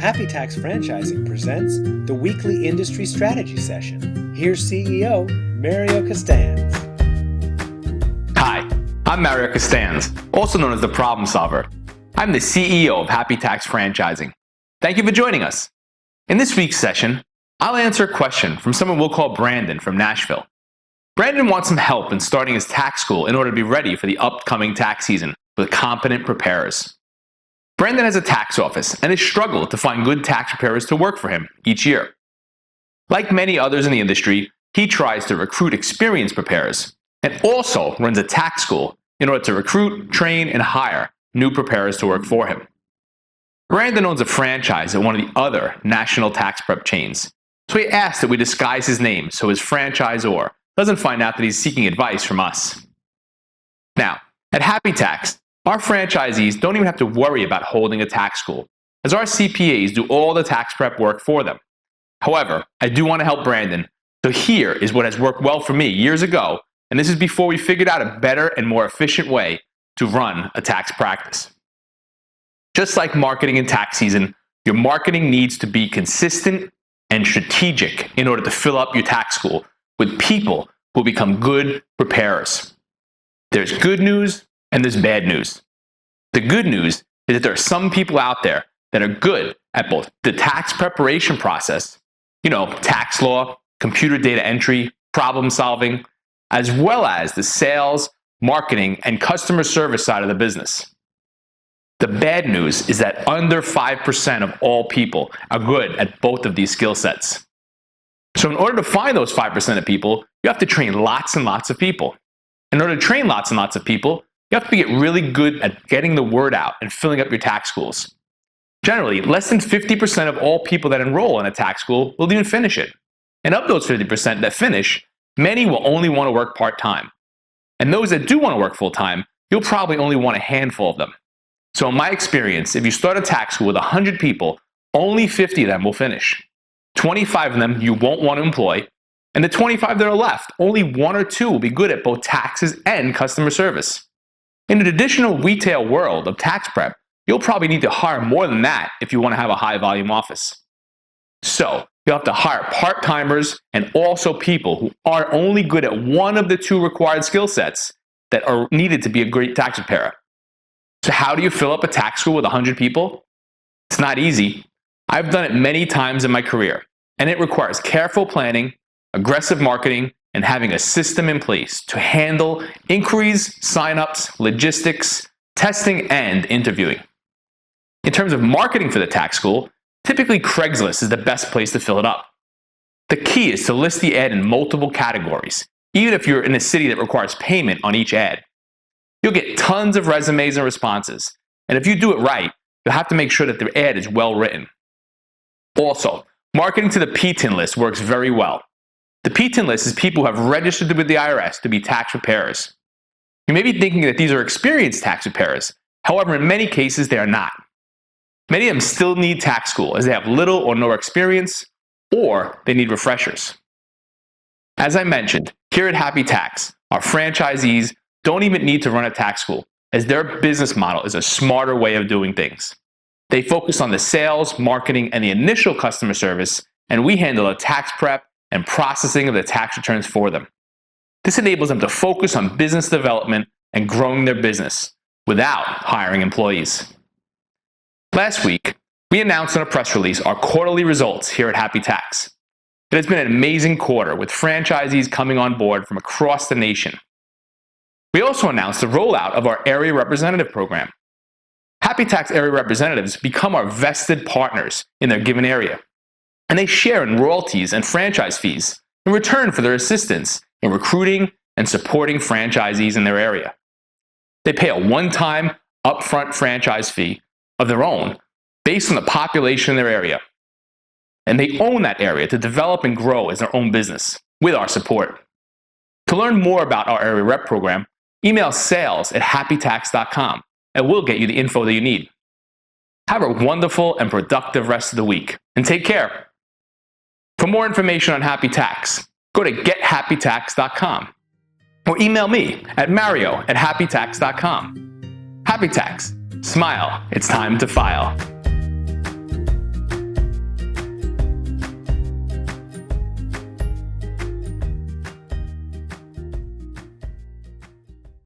Happy Tax Franchising presents the weekly industry strategy session. Here's CEO Mario Costanz. Hi, I'm Mario Costanz, also known as the Problem Solver. I'm the CEO of Happy Tax Franchising. Thank you for joining us. In this week's session, I'll answer a question from someone we'll call Brandon from Nashville. Brandon wants some help in starting his tax school in order to be ready for the upcoming tax season with competent preparers. Brandon has a tax office and has struggled to find good tax preparers to work for him each year. Like many others in the industry, he tries to recruit experienced preparers and also runs a tax school in order to recruit, train, and hire new preparers to work for him. Brandon owns a franchise at one of the other national tax prep chains, so he asked that we disguise his name so his franchisor doesn't find out that he's seeking advice from us. Now, at Happy Tax, our franchisees don't even have to worry about holding a tax school, as our CPAs do all the tax prep work for them. However, I do want to help Brandon, so here is what has worked well for me years ago, and this is before we figured out a better and more efficient way to run a tax practice. Just like marketing in tax season, your marketing needs to be consistent and strategic in order to fill up your tax school with people who become good preparers. There's good news and there's bad news. The good news is that there are some people out there that are good at both the tax preparation process, tax law, computer data entry, problem solving, as well as the sales, marketing, and customer service side of the business. The bad news is that under 5% of all people are good at both of these skill sets. So in order to find those 5% of people, you have to train lots and lots of people. In order to train lots and lots of people, you have to get really good at getting the word out and filling up your tax schools. Generally, less than 50% of all people that enroll in a tax school will even finish it. And of those 50% that finish, many will only want to work part-time. And those that do want to work full-time, you'll probably only want a handful of them. So in my experience, if you start a tax school with 100 people, only 50 of them will finish. 25 of them you won't want to employ, and the 25 that are left, only 1 or 2 will be good at both taxes and customer service. In the traditional retail world of tax prep, you'll probably need to hire more than that if you want to have a high-volume office. So you'll have to hire part-timers and also people who are only good at one of the 2 required skill sets that are needed to be a great tax preparer. So how do you fill up a tax school with 100 people? It's not easy. I've done it many times in my career, and it requires careful planning, aggressive marketing, and having a system in place to handle inquiries, signups, logistics, testing, and interviewing. In terms of marketing for the tax school, typically Craigslist is the best place to fill it up. The key is to list the ad in multiple categories, even if you're in a city that requires payment on each ad. You'll get tons of resumes and responses, and if you do it right, you'll have to make sure that the ad is well written. Also, marketing to the PTIN list works very well. The PTIN list is people who have registered with the IRS to be tax preparers. You may be thinking that these are experienced tax preparers. However, in many cases, they are not. Many of them still need tax school as they have little or no experience, or they need refreshers. As I mentioned, here at Happy Tax, our franchisees don't even need to run a tax school, as their business model is a smarter way of doing things. They focus on the sales, marketing, and the initial customer service, and we handle the tax prep and processing of the tax returns for them. This enables them to focus on business development and growing their business without hiring employees. Last week, we announced in a press release our quarterly results here at Happy Tax. It has been an amazing quarter with franchisees coming on board from across the nation. We also announced the rollout of our area representative program. Happy Tax area representatives become our vested partners in their given area, and they share in royalties and franchise fees in return for their assistance in recruiting and supporting franchisees in their area. They pay a one-time upfront franchise fee of their own based on the population in their area, and they own that area to develop and grow as their own business with our support. To learn more about our area rep program, email sales@happytax.com and we'll get you the info that you need. Have a wonderful and productive rest of the week, and take care. For more information on Happy Tax, go to gethappytax.com or email me at mario@happytax.com. Happy Tax. Smile. It's time to file.